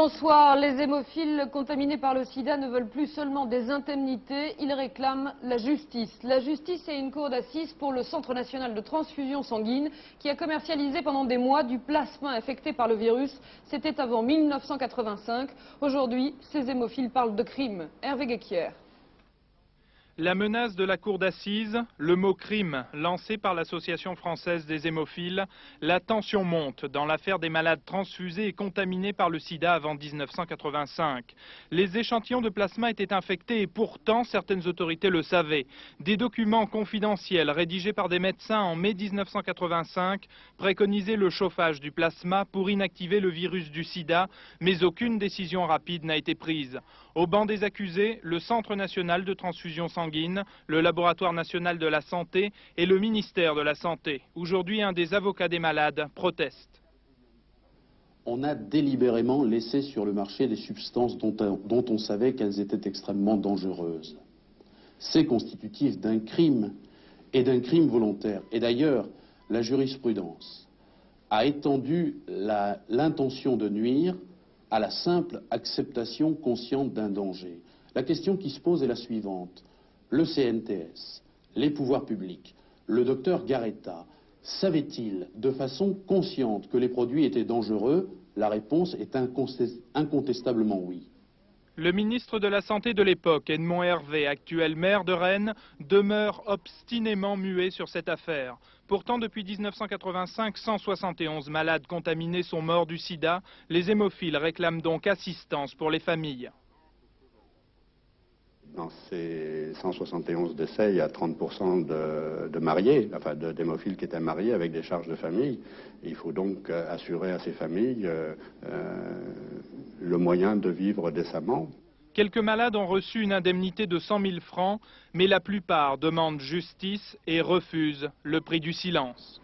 Bonsoir. Les hémophiles contaminés par le sida ne veulent plus seulement des indemnités, ils réclament la justice. La justice est une cour d'assises pour le Centre national de transfusion sanguine qui a commercialisé pendant des mois du plasma infecté par le virus. C'était avant 1985. Aujourd'hui, ces hémophiles parlent de crime. Hervé Guéquier. La menace de la cour d'assises, le mot crime lancé par l'Association française des hémophiles, la tension monte dans l'affaire des malades transfusés et contaminés par le sida avant 1985. Les échantillons de plasma étaient infectés et pourtant certaines autorités le savaient. Des documents confidentiels rédigés par des médecins en mai 1985 préconisaient le chauffage du plasma pour inactiver le virus du sida, mais aucune décision rapide n'a été prise. Au banc des accusés, le Centre national de transfusion sanguine, le Laboratoire national de la santé et le ministère de la Santé. Aujourd'hui, un des avocats des malades proteste. On a délibérément laissé sur le marché des substances dont on savait qu'elles étaient extrêmement dangereuses. C'est constitutif d'un crime et d'un crime volontaire. Et d'ailleurs, la jurisprudence a étendu l'intention de nuire à la simple acceptation consciente d'un danger. La question qui se pose est la suivante. Le CNTS, les pouvoirs publics, le docteur Garetta, savait-il de façon consciente que les produits étaient dangereux? La réponse est incontestablement oui. Le ministre de la Santé de l'époque, Edmond Hervé, actuel maire de Rennes, demeure obstinément muet sur cette affaire. Pourtant, depuis 1985, 171 malades contaminés sont morts du sida. Les hémophiles réclament donc assistance pour les familles. Dans ces 171 décès, il y a 30% de mariés, enfin d'hémophiles qui étaient mariés avec des charges de famille. Il faut donc assurer à ces familles le moyen de vivre décemment. Quelques malades ont reçu une indemnité de 100 000 francs, mais la plupart demandent justice et refusent le prix du silence.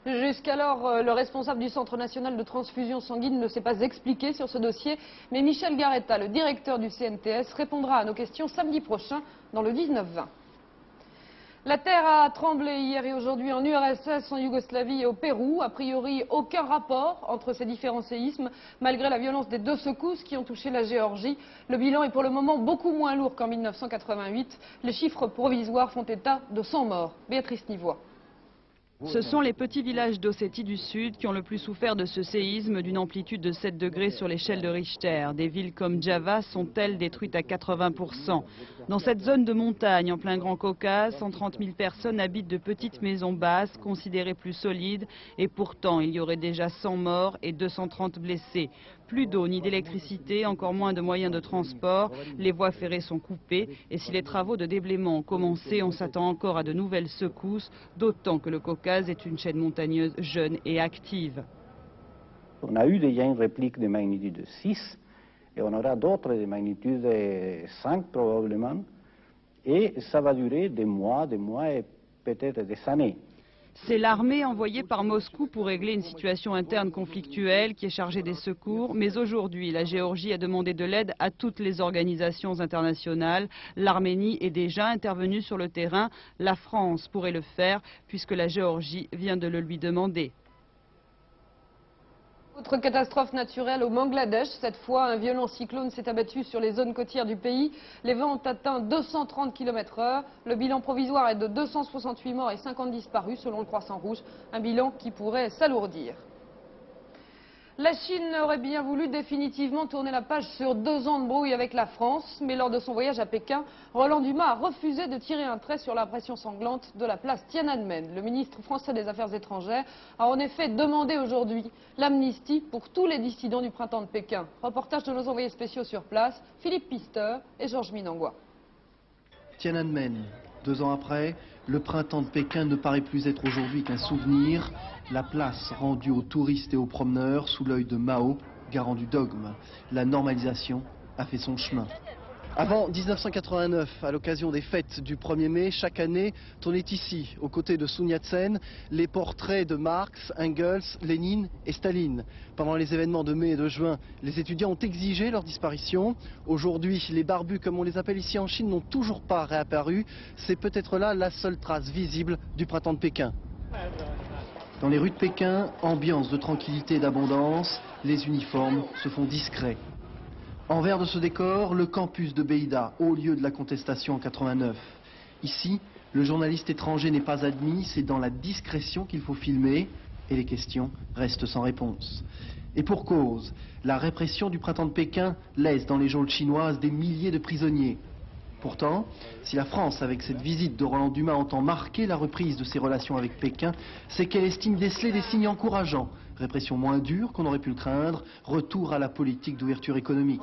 Jusqu'alors, le responsable du Centre national de transfusion sanguine ne s'est pas expliqué sur ce dossier, mais Michel Garetta, le directeur du CNTS, répondra à nos questions samedi prochain dans le 19-20. La terre a tremblé hier et aujourd'hui en URSS, en Yougoslavie et au Pérou. A priori, aucun rapport entre ces différents séismes, malgré la violence des deux secousses qui ont touché la Géorgie. Le bilan est pour le moment beaucoup moins lourd qu'en 1988. Les chiffres provisoires font état de 100 morts. Béatrice Nivois. Ce sont les petits villages d'Ossétie du Sud qui ont le plus souffert de ce séisme d'une amplitude de 7 degrés sur l'échelle de Richter. Des villes comme Java sont-elles détruites à 80%. Dans cette zone de montagne en plein Grand Caucase, 130 000 personnes habitent de petites maisons basses, considérées plus solides. Et pourtant, il y aurait déjà 100 morts et 230 blessés. Plus d'eau ni d'électricité, encore moins de moyens de transport. Les voies ferrées sont coupées. Et si les travaux de déblaiement ont commencé, on s'attend encore à de nouvelles secousses, d'autant que le Caucase est une chaîne montagneuse jeune et active. On a eu déjà une réplique de magnitude 6 et on aura d'autres de magnitude 5 probablement. Et ça va durer des mois et peut-être des années. C'est l'armée envoyée par Moscou pour régler une situation interne conflictuelle qui est chargée des secours. Mais aujourd'hui, la Géorgie a demandé de l'aide à toutes les organisations internationales. L'Arménie est déjà intervenue sur le terrain. La France pourrait le faire puisque la Géorgie vient de le lui demander. Autre catastrophe naturelle au Bangladesh. Cette fois, un violent cyclone s'est abattu sur les zones côtières du pays. Les vents ont atteint 230 km/h. Le bilan provisoire est de 268 morts et 50 disparus selon le Croissant Rouge. Un bilan qui pourrait s'alourdir. La Chine aurait bien voulu définitivement tourner la page sur 2 ans de brouille avec la France, mais lors de son voyage à Pékin, Roland Dumas a refusé de tirer un trait sur la pression sanglante de la place Tiananmen. Le ministre français des Affaires étrangères a en effet demandé aujourd'hui l'amnistie pour tous les dissidents du printemps de Pékin. Reportage de nos envoyés spéciaux sur place, Philippe Pisteur et Georges Minangua. Tiananmen, 2 ans après, le printemps de Pékin ne paraît plus être aujourd'hui qu'un souvenir. La place rendue aux touristes et aux promeneurs sous l'œil de Mao, garant du dogme. La normalisation a fait son chemin. Avant 1989, à l'occasion des fêtes du 1er mai, chaque année, tournaient ici, aux côtés de Sun Yat-sen, les portraits de Marx, Engels, Lénine et Staline. Pendant les événements de mai et de juin, les étudiants ont exigé leur disparition. Aujourd'hui, les barbus, comme on les appelle ici en Chine, n'ont toujours pas réapparu. C'est peut-être là la seule trace visible du printemps de Pékin. Dans les rues de Pékin, ambiance de tranquillité et d'abondance, les uniformes se font discrets. Envers de ce décor, le campus de Beida, haut lieu de la contestation en 89. Ici, le journaliste étranger n'est pas admis, c'est dans la discrétion qu'il faut filmer, et les questions restent sans réponse. Et pour cause, la répression du printemps de Pékin laisse dans les geôles chinoises des milliers de prisonniers. Pourtant, si la France, avec cette visite de Roland Dumas, entend marquer la reprise de ses relations avec Pékin, c'est qu'elle estime déceler des signes encourageants. Répression moins dure qu'on aurait pu le craindre, retour à la politique d'ouverture économique.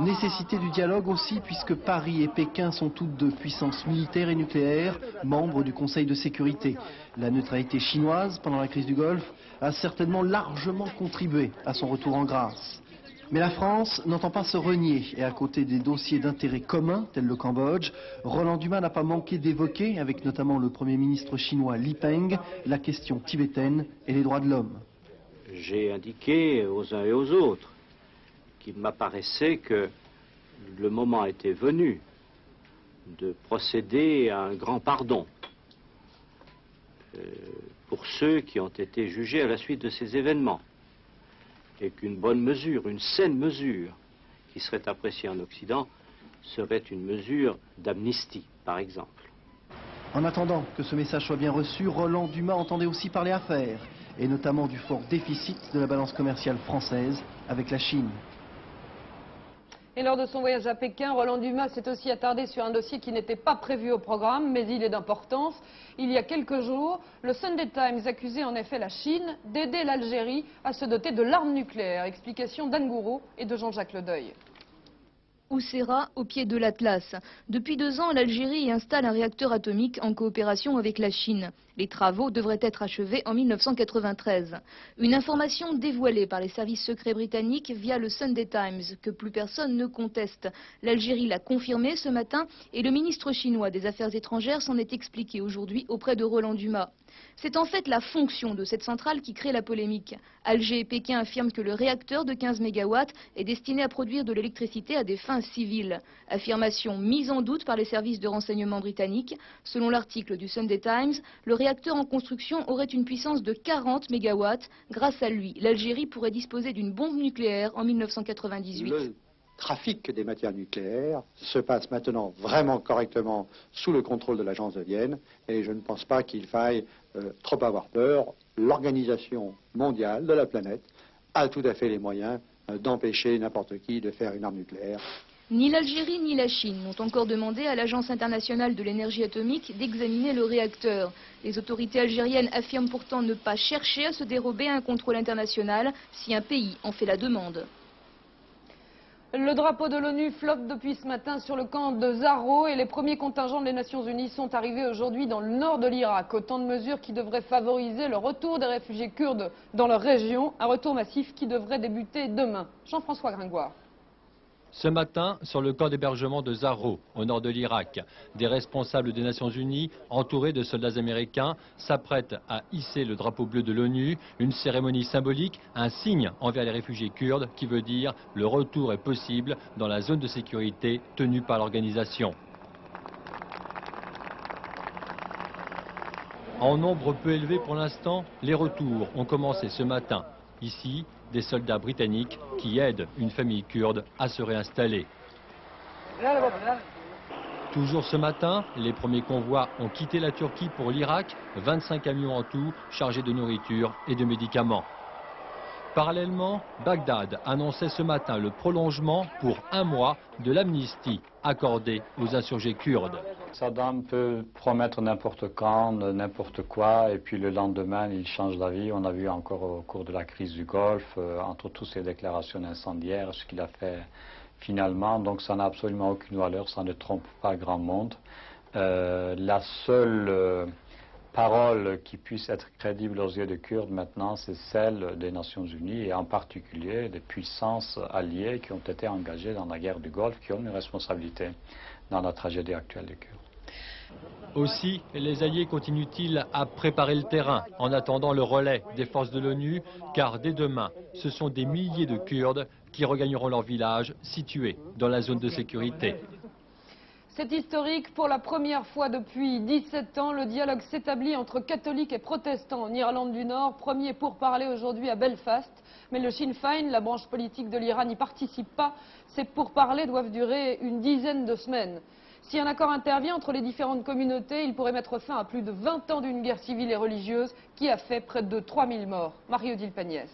Nécessité du dialogue aussi, puisque Paris et Pékin sont toutes deux puissances militaires et nucléaires, membres du Conseil de sécurité. La neutralité chinoise, pendant la crise du Golfe, a certainement largement contribué à son retour en grâce. Mais la France n'entend pas se renier, et à côté des dossiers d'intérêt commun, tels le Cambodge, Roland Dumas n'a pas manqué d'évoquer, avec notamment le Premier ministre chinois Li Peng, la question tibétaine et les droits de l'homme. J'ai indiqué aux uns et aux autres qu'il m'apparaissait que le moment était venu de procéder à un grand pardon pour ceux qui ont été jugés à la suite de ces événements, et qu'une bonne mesure, une saine mesure qui serait appréciée en Occident serait une mesure d'amnistie, par exemple. En attendant que ce message soit bien reçu, Roland Dumas entendait aussi parler affaires, et notamment du fort déficit de la balance commerciale française avec la Chine. Et lors de son voyage à Pékin, Roland Dumas s'est aussi attardé sur un dossier qui n'était pas prévu au programme, mais il est d'importance. Il y a quelques jours, le Sunday Times accusait en effet la Chine d'aider l'Algérie à se doter de l'arme nucléaire. Explication d'Anne Gouraud et de Jean-Jacques Ledeuil. Oussera, au pied de l'Atlas. Depuis 2 ans, l'Algérie y installe un réacteur atomique en coopération avec la Chine. Les travaux devraient être achevés en 1993. Une information dévoilée par les services secrets britanniques via le Sunday Times, que plus personne ne conteste. L'Algérie l'a confirmé ce matin et le ministre chinois des Affaires étrangères s'en est expliqué aujourd'hui auprès de Roland Dumas. C'est en fait la fonction de cette centrale qui crée la polémique. Alger et Pékin affirment que le réacteur de 15 MW est destiné à produire de l'électricité à des fins civiles. Affirmation mise en doute par les services de renseignement britanniques. Selon l'article du Sunday Times, le réacteur en construction aurait une puissance de 40 MW. Grâce à lui, l'Algérie pourrait disposer d'une bombe nucléaire en 1998. Le trafic des matières nucléaires se passe maintenant vraiment correctement sous le contrôle de l'agence de Vienne, et je ne pense pas qu'il faille trop avoir peur. L'Organisation mondiale de la planète a tout à fait les moyens d'empêcher n'importe qui de faire une arme nucléaire. Ni l'Algérie ni la Chine n'ont encore demandé à l'Agence internationale de l'énergie atomique d'examiner le réacteur. Les autorités algériennes affirment pourtant ne pas chercher à se dérober à un contrôle international si un pays en fait la demande. Le drapeau de l'ONU flotte depuis ce matin sur le camp de Zaro et les premiers contingents des Nations Unies sont arrivés aujourd'hui dans le nord de l'Irak. Autant de mesures qui devraient favoriser le retour des réfugiés kurdes dans leur région. Un retour massif qui devrait débuter demain. Jean-François Gringoire. Ce matin, sur le camp d'hébergement de Zaro, au nord de l'Irak, des responsables des Nations Unies, entourés de soldats américains, s'apprêtent à hisser le drapeau bleu de l'ONU, une cérémonie symbolique, un signe envers les réfugiés kurdes qui veut dire le retour est possible dans la zone de sécurité tenue par l'organisation. En nombre peu élevé pour l'instant, les retours ont commencé ce matin. Ici, des soldats britanniques qui aident une famille kurde à se réinstaller. Toujours ce matin, les premiers convois ont quitté la Turquie pour l'Irak, 25 camions en tout chargés de nourriture et de médicaments. Parallèlement, Bagdad annonçait ce matin le prolongement pour 1 mois de l'amnistie accordée aux insurgés kurdes. Saddam peut promettre n'importe quand, n'importe quoi, et puis le lendemain, il change d'avis. On a vu encore au cours de la crise du Golfe, entre toutes ces déclarations incendiaires, ce qu'il a fait finalement. Donc ça n'a absolument aucune valeur, ça ne trompe pas grand monde. La seule parole qui puisse être crédible aux yeux des Kurdes maintenant, c'est celle des Nations Unies et en particulier des puissances alliées qui ont été engagées dans la guerre du Golfe, qui ont une responsabilité dans la tragédie actuelle des Kurdes. Aussi, les alliés continuent-ils à préparer le terrain en attendant le relais des forces de l'ONU, car dès demain, ce sont des milliers de Kurdes qui regagneront leur village situé dans la zone de sécurité. C'est historique. Pour la première fois depuis 17 ans, le dialogue s'établit entre catholiques et protestants en Irlande du Nord. Premier pourparlers aujourd'hui à Belfast. Mais le Sinn Féin, la branche politique de l'IRA, n'y participe pas. Ces pourparlers doivent durer une dizaine de semaines. Si un accord intervient entre les différentes communautés, il pourrait mettre fin à plus de 20 ans d'une guerre civile et religieuse qui a fait près de 3000 morts. Marie-Odile Pagnès.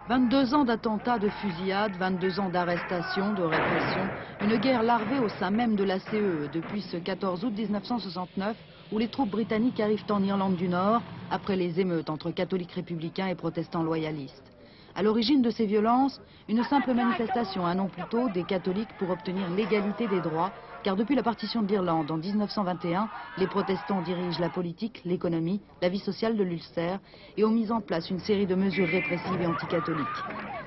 22 ans d'attentats, de fusillades, 22 ans d'arrestations, de répression, une guerre larvée au sein même de la CEE depuis ce 14 août 1969 où les troupes britanniques arrivent en Irlande du Nord après les émeutes entre catholiques républicains et protestants loyalistes. À l'origine de ces violences, une simple manifestation un an plus tôt des catholiques pour obtenir l'égalité des droits, car depuis la partition de l'Irlande en 1921, les protestants dirigent la politique, l'économie, la vie sociale de l'Ulster et ont mis en place une série de mesures répressives et anticatholiques.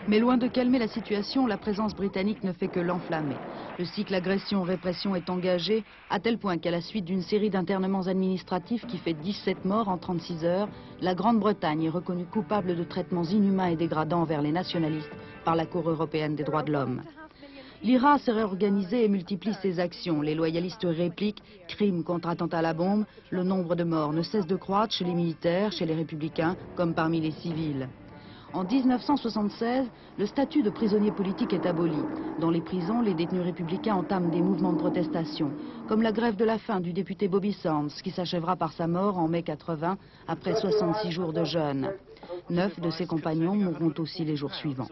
Mais loin de calmer la situation, la présence britannique ne fait que l'enflammer. Le cycle agression-répression est engagé, à tel point qu'à la suite d'une série d'internements administratifs qui fait 17 morts en 36 heures, la Grande-Bretagne est reconnue coupable de traitements inhumains et dégradants envers les nationalistes par la Cour européenne des droits de l'homme. L'IRA s'est réorganisée et multiplie ses actions. Les loyalistes répliquent, crimes contre attentats à la bombe. Le nombre de morts ne cesse de croître chez les militaires, chez les républicains, comme parmi les civils. En 1976, le statut de prisonnier politique est aboli. Dans les prisons, les détenus républicains entament des mouvements de protestation, comme la grève de la faim du député Bobby Sands, qui s'achèvera par sa mort en mai 80, après 66 jours de jeûne. 9 de ses compagnons mourront aussi les jours suivants.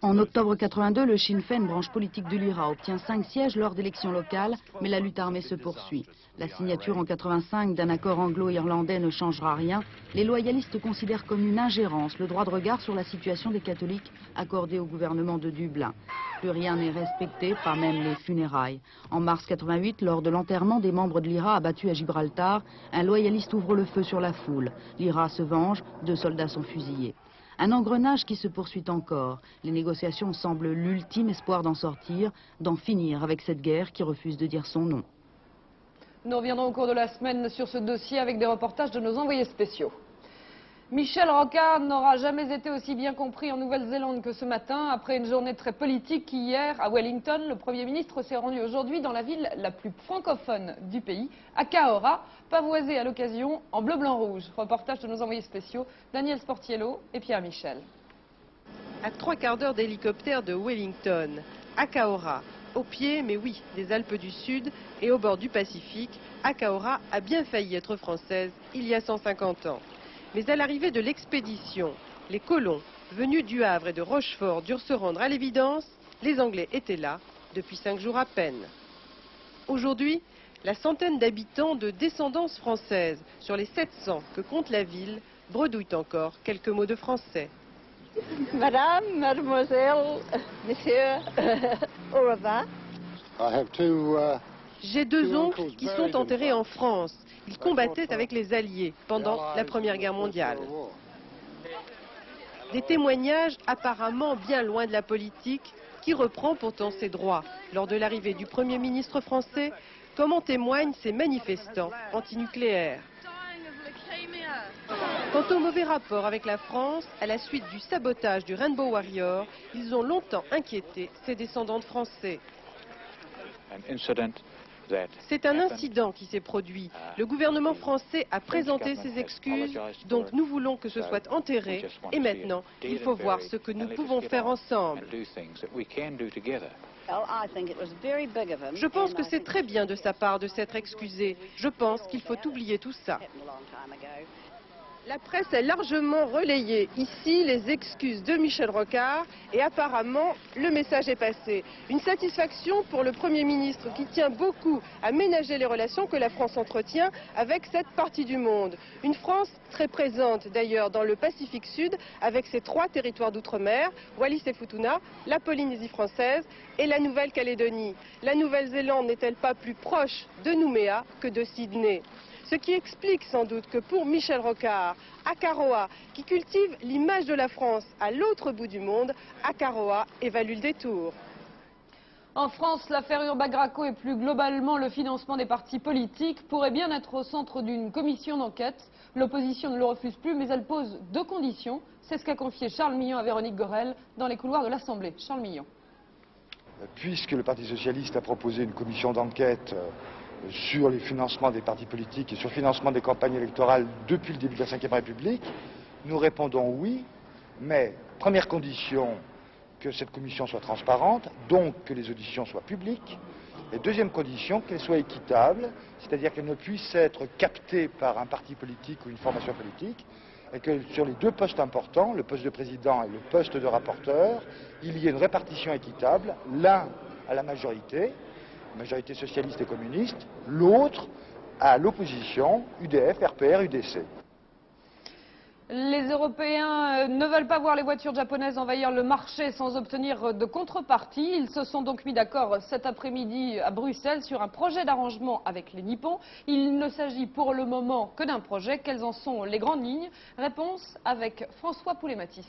En octobre 82, le Sinn Féin, branche politique de l'IRA, obtient 5 sièges lors d'élections locales, mais la lutte armée se poursuit. La signature en 85 d'un accord anglo-irlandais ne changera rien. Les loyalistes considèrent comme une ingérence le droit de regard sur la situation des catholiques accordé au gouvernement de Dublin. Plus rien n'est respecté, pas même les funérailles. En mars 88, lors de l'enterrement des membres de l'IRA abattus à Gibraltar, un loyaliste ouvre le feu sur la foule. L'IRA se venge, 2 soldats sont fusillés. Un engrenage qui se poursuit encore. Les négociations semblent l'ultime espoir d'en sortir, d'en finir avec cette guerre qui refuse de dire son nom. Nous reviendrons au cours de la semaine sur ce dossier avec des reportages de nos envoyés spéciaux. Michel Rocard n'aura jamais été aussi bien compris en Nouvelle-Zélande que ce matin. Après une journée très politique hier à Wellington, le Premier ministre s'est rendu aujourd'hui dans la ville la plus francophone du pays, à Cahora, pavoisée à l'occasion en bleu-blanc-rouge. Reportage de nos envoyés spéciaux, Daniel Sportiello et Pierre Michel. À 3/4 d'heure d'hélicoptère de Wellington, à Cahora, au pied, mais oui, des Alpes du Sud et au bord du Pacifique, Cahora a bien failli être française il y a 150 ans. Mais à l'arrivée de l'expédition, les colons venus du Havre et de Rochefort durent se rendre à l'évidence, les Anglais étaient là depuis 5 jours à peine. Aujourd'hui, la centaine d'habitants de descendance française sur les 700 que compte la ville bredouillent encore quelques mots de français. Madame, mademoiselle, monsieur, au revoir. J'ai 2 oncles qui sont enterrés en France. Ils combattaient avec les Alliés pendant la Première Guerre mondiale. Des témoignages apparemment bien loin de la politique, qui reprend pourtant ses droits lors de l'arrivée du Premier ministre français, comme en témoignent ces manifestants antinucléaires. Quant au mauvais rapport avec la France, à la suite du sabotage du Rainbow Warrior, ils ont longtemps inquiété ces descendants de Français. C'est un incident qui s'est produit. Le gouvernement français a présenté ses excuses, donc nous voulons que ce soit enterré. Et maintenant, il faut voir ce que nous pouvons faire ensemble. Je pense que c'est très bien de sa part de s'être excusé. Je pense qu'il faut oublier tout ça. La presse a largement relayé ici les excuses de Michel Rocard et apparemment le message est passé. Une satisfaction pour le Premier ministre qui tient beaucoup à ménager les relations que la France entretient avec cette partie du monde. Une France très présente d'ailleurs dans le Pacifique Sud avec ses 3 territoires d'outre-mer, Wallis et Futuna, la Polynésie française et la Nouvelle-Calédonie. La Nouvelle-Zélande n'est-elle pas plus proche de Nouméa que de Sydney ? Ce qui explique sans doute que pour Michel Rocard, Akaroa, qui cultive l'image de la France à l'autre bout du monde, Akaroa évalue le détour. En France, l'affaire Urbagraco et plus globalement le financement des partis politiques pourrait bien être au centre d'une commission d'enquête. L'opposition ne le refuse plus, mais elle pose 2 conditions. C'est ce qu'a confié Charles Millon à Véronique Gorel dans les couloirs de l'Assemblée. Charles Millon. puisque le Parti socialiste a proposé une commission d'enquête sur les financements des partis politiques et sur le financement des campagnes électorales depuis le début de la Ve République, nous répondons oui, mais première condition, que cette commission soit transparente, donc que les auditions soient publiques, et deuxième condition, qu'elle soit équitable, c'est-à-dire qu'elle ne puisse être captée par un parti politique ou une formation politique, et que sur les deux postes importants, le poste de président et le poste de rapporteur, il y ait une répartition équitable, l'un à la majorité socialiste et communiste, l'autre à l'opposition, UDF, RPR, UDC. Les Européens ne veulent pas voir les voitures japonaises envahir le marché sans obtenir de contrepartie. Ils se sont donc mis d'accord cet après-midi à Bruxelles sur un projet d'arrangement avec les Nippons. Il ne s'agit pour le moment que d'un projet. Quelles en sont les grandes lignes? Réponse avec François Poulet-Matisse.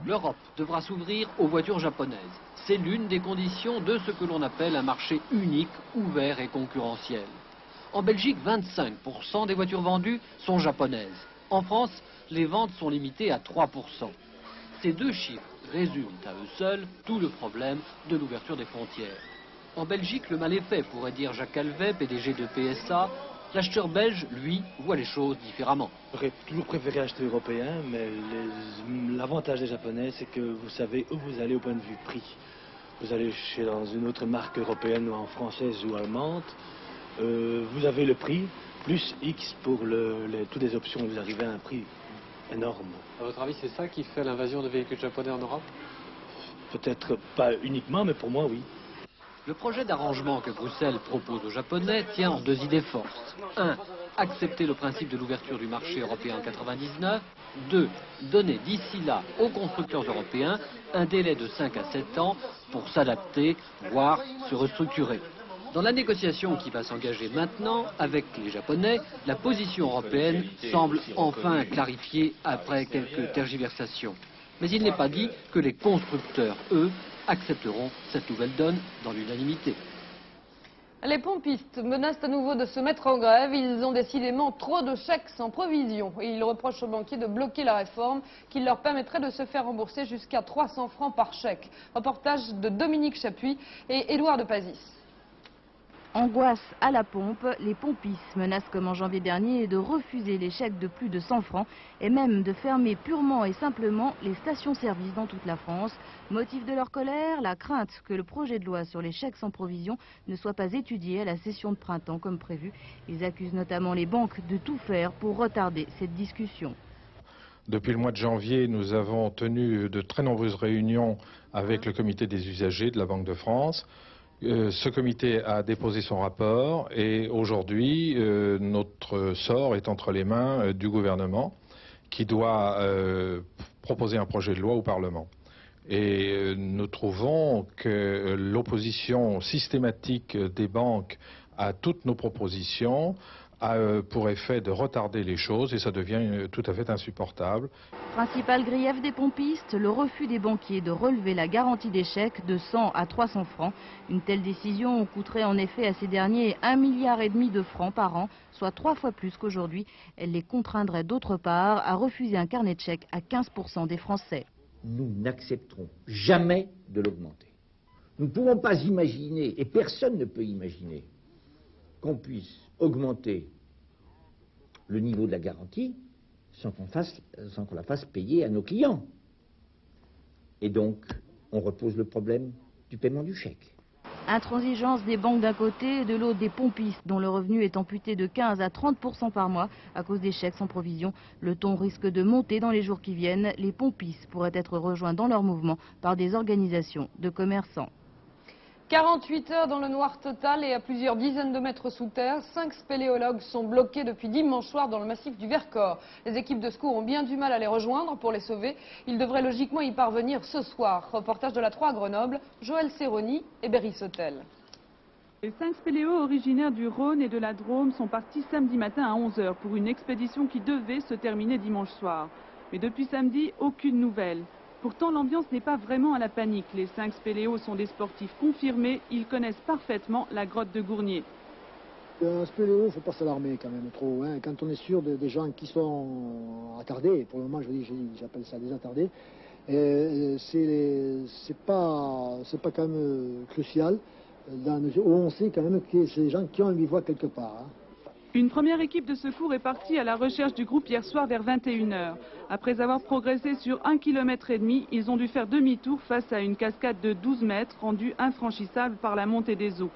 L'Europe devra s'ouvrir aux voitures japonaises. C'est l'une des conditions de ce que l'on appelle un marché unique, ouvert et concurrentiel. En Belgique, 25% des voitures vendues sont japonaises. En France, les ventes sont limitées à 3%. Ces deux chiffres résument à eux seuls tout le problème de l'ouverture des frontières. En Belgique, le mal est fait, pourrait dire Jacques Calvet, PDG de PSA. L'acheteur belge, lui, voit les choses différemment. J'aurais toujours préféré acheter européen, mais l'avantage des Japonais, c'est que vous savez où vous allez au point de vue prix. Vous allez dans une autre marque européenne, ou en française ou allemande, vous avez le prix, plus X pour toutes les options, vous arrivez à un prix énorme. À votre avis, c'est ça qui fait l'invasion de véhicules japonais en Europe? Peut-être pas uniquement, mais pour moi, oui. Le projet d'arrangement que Bruxelles propose aux Japonais tient en deux idées fortes. 1. Accepter le principe de l'ouverture du marché européen en 1999. 2. Donner d'ici là aux constructeurs européens un délai de 5 à 7 ans pour s'adapter, voire se restructurer. Dans la négociation qui va s'engager maintenant avec les Japonais, la position européenne semble enfin clarifiée après quelques tergiversations. Mais il n'est pas dit que les constructeurs, eux, accepteront cette nouvelle donne dans l'unanimité. Les pompistes menacent à nouveau de se mettre en grève. Ils ont décidément trop de chèques sans provision. Et ils reprochent aux banquiers de bloquer la réforme qui leur permettrait de se faire rembourser jusqu'à 300 francs par chèque. Reportage de Dominique Chapuis et Édouard de Pazis. Angoisse à la pompe, les pompistes menacent comme en janvier dernier de refuser les chèques de plus de 100 francs et même de fermer purement et simplement les stations-service dans toute la France. Motif de leur colère, la crainte que le projet de loi sur les chèques sans provision ne soit pas étudié à la session de printemps comme prévu. Ils accusent notamment les banques de tout faire pour retarder cette discussion. Depuis le mois de janvier, nous avons tenu de très nombreuses réunions avec le comité des usagers de la Banque de France. Ce comité a déposé son rapport et aujourd'hui, notre sort est entre les mains du gouvernement qui doit proposer un projet de loi au Parlement. Et nous trouvons que l'opposition systématique des banques à toutes nos propositions a pour effet de retarder les choses et ça devient tout à fait insupportable. Principal grief des pompistes, le refus des banquiers de relever la garantie des chèques de 100 à 300 francs. Une telle décision coûterait en effet à ces derniers 1,5 milliard de francs par an, soit 3 fois plus qu'aujourd'hui. Elle les contraindrait d'autre part à refuser un carnet de chèques à 15% des Français. Nous n'accepterons jamais de l'augmenter. Nous ne pouvons pas imaginer, et personne ne peut imaginer, qu'on puisse augmenter le niveau de la garantie sans qu'on la fasse payer à nos clients. Et donc, on repose le problème du paiement du chèque. Intransigeance des banques d'un côté et de l'autre des pompistes dont le revenu est amputé de 15 à 30% par mois à cause des chèques sans provision. Le ton risque de monter dans les jours qui viennent. Les pompistes pourraient être rejoints dans leur mouvement par des organisations de commerçants. 48 heures dans le noir total et à plusieurs dizaines de mètres sous terre, 5 spéléologues sont bloqués depuis dimanche soir dans le massif du Vercors. Les équipes de secours ont bien du mal à les rejoindre pour les sauver. Ils devraient logiquement y parvenir ce soir. Reportage de la 3 à Grenoble, Joël Serroni et Berry Sautel. Les 5 spéléos originaires du Rhône et de la Drôme sont partis samedi matin à 11 h pour une expédition qui devait se terminer dimanche soir. Mais depuis samedi, aucune nouvelle. Pourtant, l'ambiance n'est pas vraiment à la panique. Les 5 spéléos sont des sportifs confirmés. Ils connaissent parfaitement la grotte de Gournier. Un spéléo, il ne faut pas s'alarmer quand même trop. Quand on est sûr des gens qui sont attardés, pour le moment j'appelle ça des attardés, c'est pas quand même crucial, dans la mesure où on sait quand même que c'est des gens qui ont un bivouac quelque part. Hein. Une première équipe de secours est partie à la recherche du groupe hier soir vers 21 h. Après avoir progressé sur 1,5 km, ils ont dû faire demi-tour face à une cascade de 12 mètres rendue infranchissable par la montée des eaux.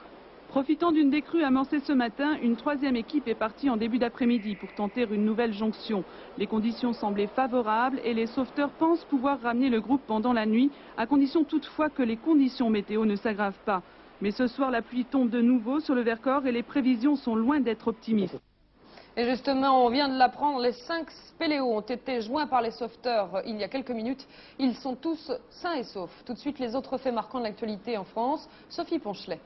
Profitant d'une décrue amorcée ce matin, une troisième équipe est partie en début d'après-midi pour tenter une nouvelle jonction. Les conditions semblaient favorables et les sauveteurs pensent pouvoir ramener le groupe pendant la nuit, à condition toutefois que les conditions météo ne s'aggravent pas. Mais ce soir, la pluie tombe de nouveau sur le Vercors et les prévisions sont loin d'être optimistes. Et justement, on vient de l'apprendre, les 5 spéléos ont été joints par les sauveteurs il y a quelques minutes. Ils sont tous sains et saufs. Tout de suite, les autres faits marquants de l'actualité en France. Sophie Ponchelet.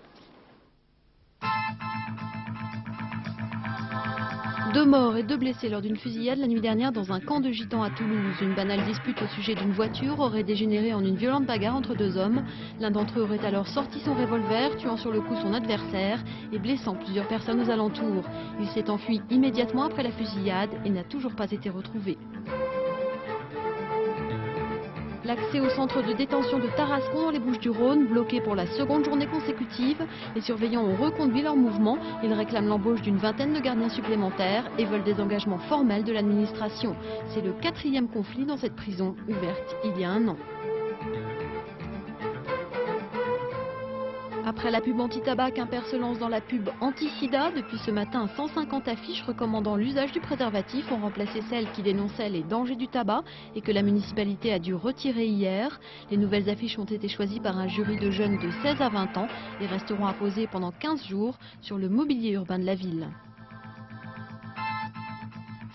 2 morts et 2 blessés lors d'une fusillade la nuit dernière dans un camp de gitans à Toulouse. Une banale dispute au sujet d'une voiture aurait dégénéré en une violente bagarre entre 2 hommes. L'un d'entre eux aurait alors sorti son revolver, tuant sur le coup son adversaire et blessant plusieurs personnes aux alentours. Il s'est enfui immédiatement après la fusillade et n'a toujours pas été retrouvé. L'accès au centre de détention de Tarascon dans les Bouches-du-Rhône, bloqué pour la seconde journée consécutive. Les surveillants ont reconduit leur mouvement. Ils réclament l'embauche d'une vingtaine de gardiens supplémentaires et veulent des engagements formels de l'administration. C'est le 4e conflit dans cette prison, ouverte il y a 1 an. Après la pub anti-tabac, Quimper se lance dans la pub anti-sida. Depuis ce matin, 150 affiches recommandant l'usage du préservatif ont remplacé celles qui dénonçaient les dangers du tabac et que la municipalité a dû retirer hier. Les nouvelles affiches ont été choisies par un jury de jeunes de 16 à 20 ans et resteront apposées pendant 15 jours sur le mobilier urbain de la ville.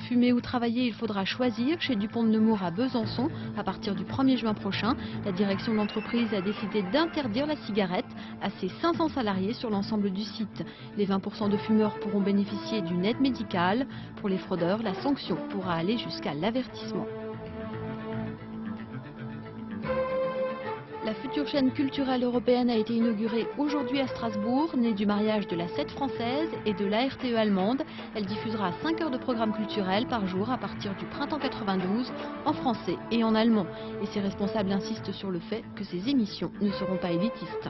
Fumer ou travailler, il faudra choisir chez Dupont de Nemours à Besançon. À partir du 1er juin prochain, la direction de l'entreprise a décidé d'interdire la cigarette à ses 500 salariés sur l'ensemble du site. Les 20% de fumeurs pourront bénéficier d'une aide médicale. Pour les fraudeurs, la sanction pourra aller jusqu'à l'avertissement. La future chaîne culturelle européenne a été inaugurée aujourd'hui à Strasbourg, née du mariage de la 7 française et de l'ARTE allemande. Elle diffusera 5 heures de programme culturel par jour à partir du printemps 92 en français et en allemand. Et ses responsables insistent sur le fait que ces émissions ne seront pas élitistes.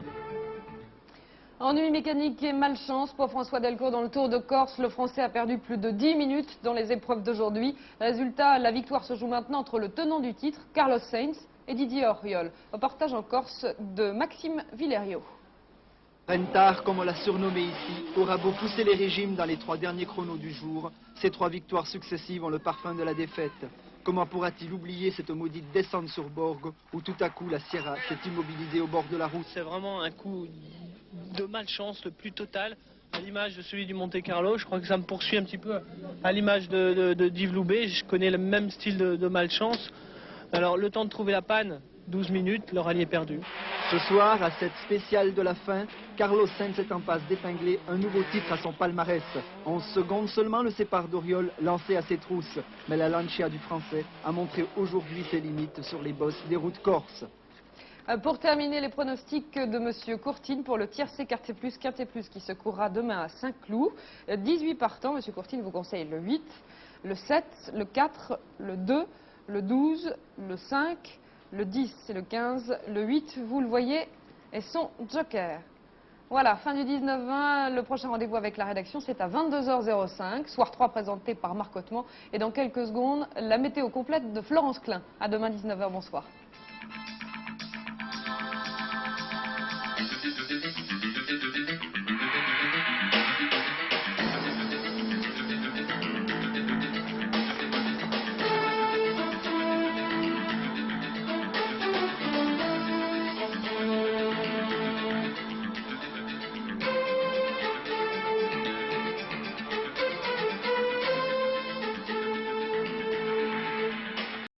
Ennui mécanique et malchance pour François Delcaux dans le Tour de Corse. Le Français a perdu plus de 10 minutes dans les épreuves d'aujourd'hui. Résultat, la victoire se joue maintenant entre le tenant du titre, Carlos Sainz, et Didier Auriol. Reportage en Corse de Maxime Villerio. Rentard, comme on l'a surnommé ici, aura beau pousser les régimes dans les 3 derniers chronos du jour, ces 3 victoires successives ont le parfum de la défaite. Comment pourra-t-il oublier cette maudite descente sur Borgo où tout à coup la Sierra s'est immobilisée au bord de la route? C'est vraiment un coup de malchance le plus total, à l'image de celui du Monte Carlo. Je crois que ça me poursuit un petit peu à l'image de Yves Loubet. Je connais le même style de malchance. Alors le temps de trouver la panne, 12 minutes, le rallye est perdu. Ce soir, à cette spéciale de la fin, Carlos Sainz est en passe d'épingler un nouveau titre à son palmarès. 11 secondes seulement le séparent d'Auriol, lancé à ses trousses. Mais la Lancia du Français a montré aujourd'hui ses limites sur les bosses des routes corses. Pour terminer, les pronostics de M. Courtine pour le tiercé Quintet Plus qui se courra demain à Saint-Cloud. 18 partants, M. Courtine vous conseille le 8, le 7, le 4, le 2, le 12, le 5, le 10 et le 15, le 8, vous le voyez, est son joker. Voilà, fin du 19-20, le prochain rendez-vous avec la rédaction, c'est à 22h05, soir 3 présenté par Marc Hautement. Et dans quelques secondes, la météo complète de Florence Klein. À demain 19h, bonsoir.